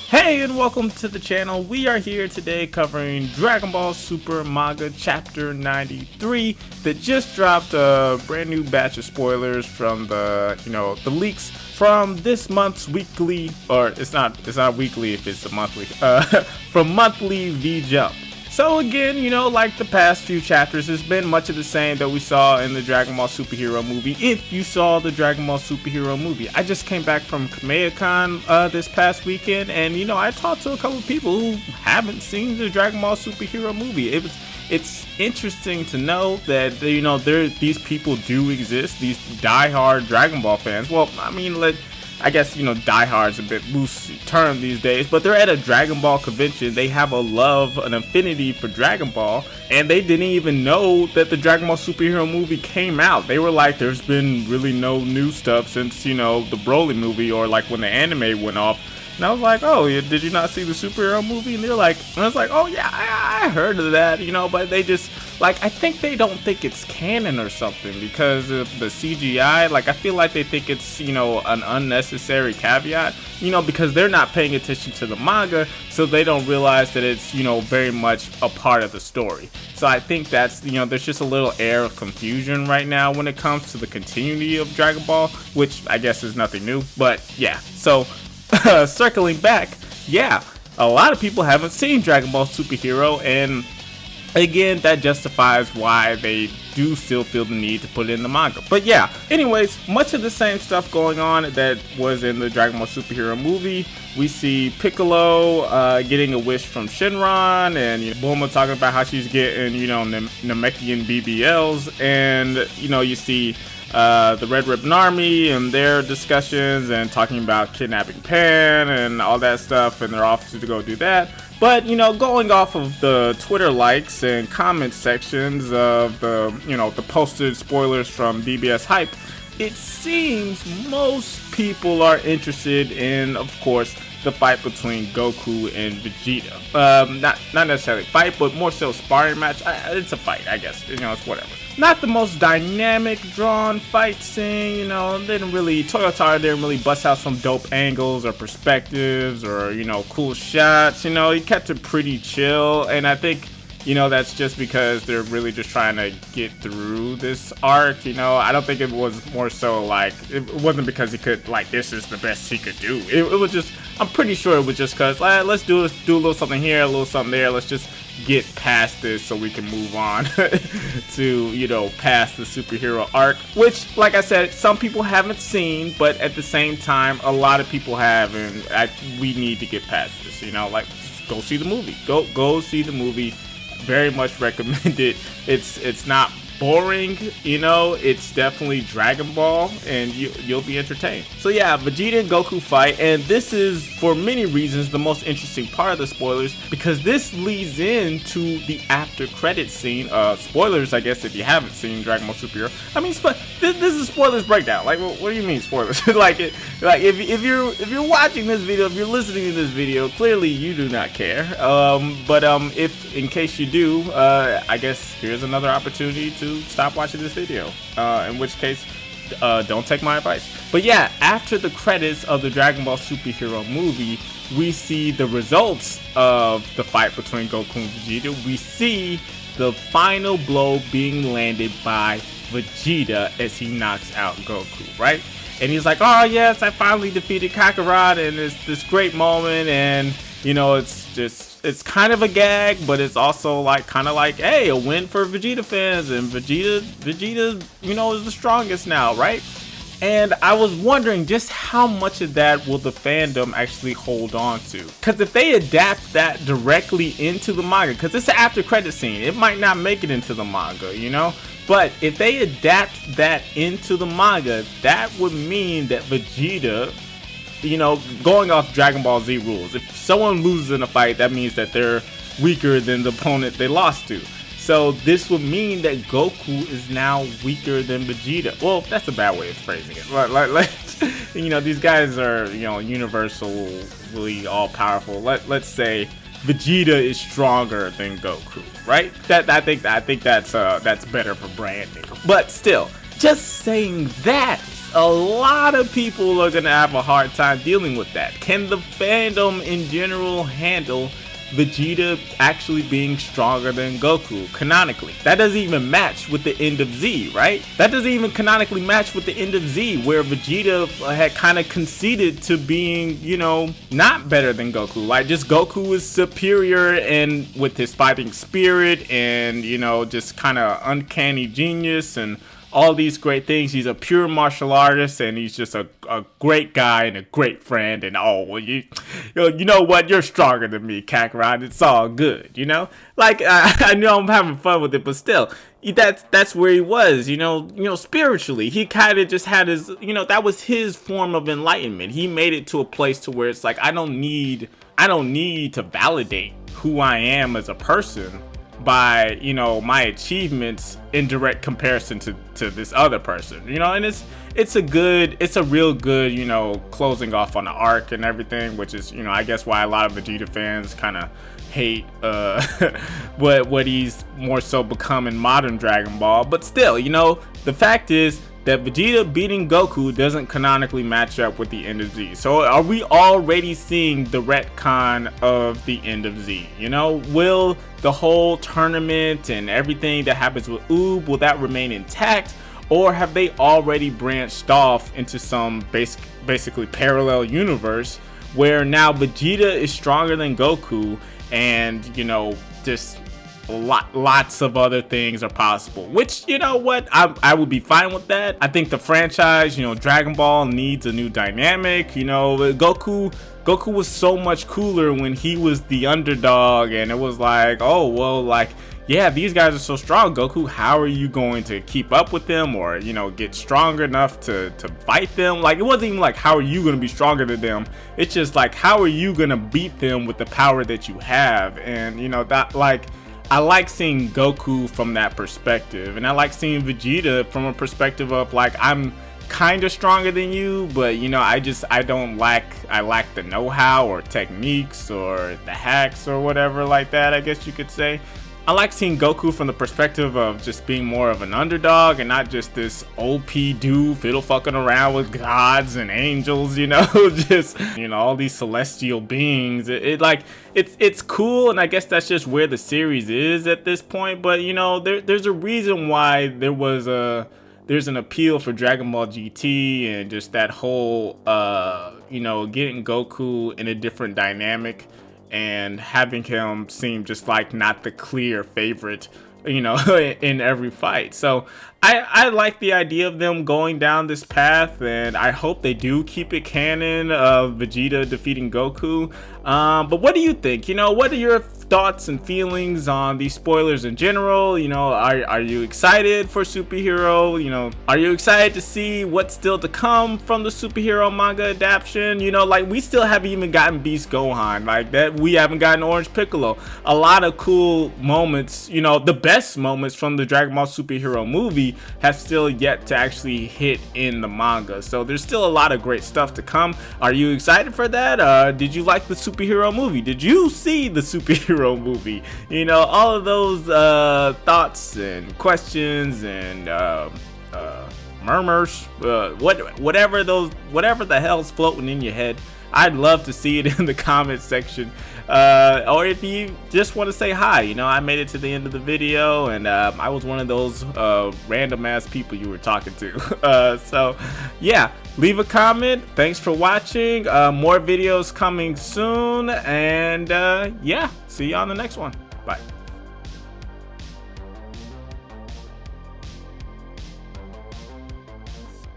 Hey, and welcome to the channel. We are here today covering Dragon Ball Super Manga Chapter 93 that just dropped a brand new batch of spoilers from the leaks from this month's weekly, or it's not weekly if it's a monthly, from monthly V-Jump. So again, like the past few chapters, it's been much of the same that we saw in the Dragon Ball Superhero movie. If you saw the Dragon Ball Superhero movie, I just came back from Kamehacon this past weekend, and I talked to a couple of people who haven't seen the Dragon Ball Superhero movie. It's interesting to know that these people do exist, these diehard Dragon Ball fans. Well, I guess diehard's a bit loose term these days, but they're at a Dragon Ball convention. They have a love, an affinity for Dragon Ball, and they didn't even know that the Dragon Ball Superhero movie came out. They were like, there's been really no new stuff since, the Broly movie, or like when the anime went off. And I was like, oh, did you not see the superhero movie? And they're like, and I was like, oh yeah, I heard of that, but they just, like, I think they don't think it's canon or something because of the CGI. Like, I feel like they think it's, an unnecessary caveat, because they're not paying attention to the manga, so they don't realize that it's, very much a part of the story. So I think that's, there's just a little air of confusion right now when it comes to the continuity of Dragon Ball, which I guess is nothing new, but yeah, so circling back, yeah, a lot of people haven't seen Dragon Ball Superhero, and again, that justifies why they do still feel the need to put it in the manga. But yeah, anyways, much of the same stuff going on that was in the Dragon Ball Superhero movie. We see Piccolo getting a wish from Shenron, and Bulma talking about how she's getting, Namekian BBLs, and you see the Red Ribbon Army and their discussions and talking about kidnapping Pan and all that stuff, and they're off to go do that. But going off of the Twitter likes and comment sections of the posted spoilers from DBS Hype, it seems most people are interested in, of course, the fight between Goku and Vegeta. Not necessarily fight, but more so sparring match. It's a fight, I guess. It's whatever. Not the most dynamic drawn fight scene, Toyotaro didn't really bust out some dope angles or perspectives or, cool shots. He kept it pretty chill, and I think, that's just because they're really just trying to get through this arc. I don't think it was more so like, it wasn't because he could, like, this is the best he could do. It was just, I'm pretty sure it was just because, let's do a little something here, a little something there, let's just get past this so we can move on to, past the superhero arc, which, like I said, some people haven't seen, but at the same time, a lot of people have, and we need to get past this, just go see the movie. Go see the movie. Very much recommend it. It's not boring, it's definitely Dragon Ball, and you'll be entertained. So yeah, Vegeta and Goku fight, and this is, for many reasons, the most interesting part of the spoilers, because this leads into the after credit scene. Spoilers, I guess, if you haven't seen Dragon Ball Superhero. This is spoilers breakdown. Like, what do you mean spoilers? If you're watching this video, if you're listening to this video, clearly you do not care. But if in case you do, I guess here's another opportunity to stop watching this video, in which case don't take my advice. But yeah, after the credits of the Dragon Ball Superhero movie, we see the results of the fight between Goku and Vegeta. We see the final blow being landed by Vegeta as he knocks out Goku, right? And he's like, oh yes, I finally defeated Kakarot, and it's this great moment, and it's kind of a gag, but it's also kind of like, hey, a win for Vegeta fans, and Vegeta, is the strongest now, right? And I was wondering just how much of that will the fandom actually hold on to? Because if they adapt that directly into the manga, because it's an after credit scene, it might not make it into the manga, But if they adapt that into the manga, that would mean that Vegeta, going off Dragon Ball Z rules, if someone loses in a fight, that means that they're weaker than the opponent they lost to. So this would mean that Goku is now weaker than Vegeta. Well, that's a bad way of phrasing it. These guys are, universally all powerful. Let's say Vegeta is stronger than Goku, right? I think that's better for branding. But still, just saying that a lot of people are gonna have a hard time dealing with that. Can the fandom in general handle Vegeta actually being stronger than Goku canonically? That doesn't even match with the end of Z, right? That doesn't even canonically match with the end of Z, where Vegeta had kind of conceded to being, you know, not better than Goku. Like, just Goku is superior and with his fighting spirit and, you know, just kind of uncanny genius and all these great things. He's a pure martial artist, and he's just a great guy and a great friend. And oh, well, you know what? You're stronger than me, Kakarot. It's all good, you know. Like I know I'm having fun with it, but still, that's where he was. You know, spiritually, he kind of just had his, you know, that was his form of enlightenment. He made it to a place to where it's like I don't need to validate who I am as a person by, you know, my achievements in direct comparison to this other person, you know. And it's a real good, you know, closing off on the arc and everything, which is, you know, I guess why a lot of Vegeta fans kind of hate what he's more so become in modern Dragon Ball. But still, you know, the fact is that Vegeta beating Goku doesn't canonically match up with the end of Z. So are we already seeing the retcon of the end of Z? You know, will the whole tournament and everything that happens with Oob, will that remain intact? Or have they already branched off into some basically parallel universe where now Vegeta is stronger than Goku, and, you know, just lots of other things are possible, which, you know what, I would be fine with that. I think the franchise, you know, Dragon Ball needs a new dynamic. You know, Goku was so much cooler when he was the underdog, and it was like, oh well, like, yeah, these guys are so strong, Goku, how are you going to keep up with them, or, you know, get stronger enough to fight them? Like, it wasn't even like, how are you going to be stronger than them? It's just like, how are you going to beat them with the power that you have? And, you know, that, like, I like seeing Goku from that perspective, and I like seeing Vegeta from a perspective of, like, I'm kind of stronger than you, but, you know, I lack the know-how or techniques or the hacks or whatever like that, I guess you could say. I like seeing Goku from the perspective of just being more of an underdog and not just this OP dude fiddle fucking around with gods and angels, you know, just, you know, all these celestial beings. It's cool, and I guess that's just where the series is at this point. But, you know, there's a reason why there's an appeal for Dragon Ball GT and just that whole, you know, getting Goku in a different dynamic and having him seem just like not the clear favorite, you know, in every fight. So I like the idea of them going down this path, and I hope they do keep it canon of Vegeta defeating Goku. But what do you think? You know, what are your thoughts and feelings on these spoilers in general? You know, are you excited for Superhero? You know, are you excited to see what's still to come from the Superhero manga adaptation? You know, like, we still haven't even gotten Beast Gohan, like that. We haven't gotten Orange Piccolo. A lot of cool moments, you know, the best moments from the Dragon Ball Superhero movie have still yet to actually hit in the manga. So there's still a lot of great stuff to come. Are you excited for that? Did you like the Superhero movie? Did you see the Superhero movie? You know, all of those thoughts and questions and murmurs, whatever the hell's floating in your head, I'd love to see it in the comment section. Or if you just want to say hi, you know, I made it to the end of the video, and I was one of those random ass people you were talking to. So yeah, leave a comment. Thanks for watching. More videos coming soon, and yeah, see you on the next one. Bye.